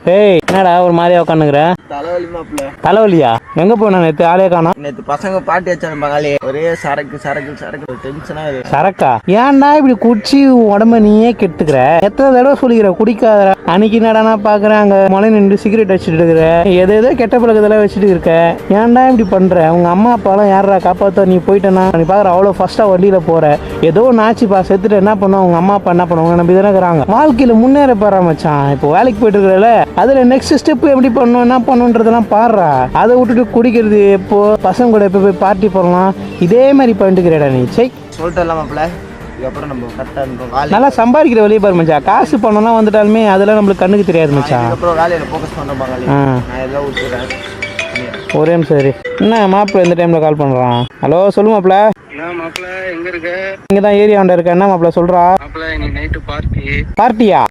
டேய் என்னடா ஒரு மாதிரியா உட்காந்துக்கிற? தலைவலி மாப்பிள்ள. தலைவலியா? எங்க போன நேத்து? ஆளே காணோம். நேத்து பசங்க பாட்டி வச்சாங்க பங்காளி. ஒரே சரக்கு சரக்கு சரக்கு டென்ஷனா இருக்கு. சரக்கா? ஏன்டா இப்படி குடிச்சு உடம்ப நீயே கெடுத்துக்கிற? எத்தனை தடவை சொல்லிக்கிற குடிக்காத? அன்னைக்கு என்னடா பாக்குறேன் அங்க மலை நின்று சிகரெட் வச்சுட்டு இருக்கிற, ஏதோ கெட்ட பழக்கத்தெல்லாம் வச்சுட்டு இருக்க. ஏன்டா இப்படி பண்ற? உங்க அம்மா அப்பாலாம் யாரா காப்பாத்த? நீ போயிட்டனா நீ பாக்குற அவ்வளோ ஃபர்ஸ்டா வண்டியில போற, ஏதோ நாச்சுப்பா செத்துட்டு என்ன பண்ணுவோம்? உங்க அம்மா அப்பா என்ன பண்ணுவாங்க? நம்பி தானே இருக்கிறாங்க. வாழ்க்கையில முன்னேற பாரு மச்சான். இப்போ வேலைக்கு போயிட்டு இருக்கிறல, அதுல நெக்ஸ்ட் ஸ்டெப் எப்படி பண்ணணும் என்ன பண்ணணுன்றதெல்லாம் பாடுறா. அதை விட்டுட்டு குடிக்கிறது, எப்போ பசங்க கூட எப்போ போய் பார்ட்டி போடலாம், இதே மாதிரி பண்ணிட்டுக்கிறடா நீ. சை சொல்லிட்டு மாப்பிள்ள. இதுக்கப்புறம் நம்ம கரெக்டாக இருந்தோம். நல்லா சம்பாதிக்கிற வெளியே பாரு மச்சா. காசு பணம்லாம் வந்துட்டாலுமே அதெல்லாம் நம்மளுக்கு கண்ணுக்கு தெரியாது மச்சா. அதுக்கப்புறம் வேலையில் ஃபோக்கஸ் பண்ணுறோம் பங்காளி. நான் எல்லாம் விட்டுறேன். ஒரே சரி. என்ன மாப்பிள்ள இந்த டைம்ல கால் பண்றான்? ஹலோ சொல்லு மாப்பிள்ள. மாப்பிள்ள எங்க இருக்க? இங்க தான் ஏரியாண்ட இருக்க. என்ன மாப்பிள்ள சொல்றா? மாப்பிள்ள இன்னைக்கு நைட்டு பார்ட்டி. பார்ட்டியா?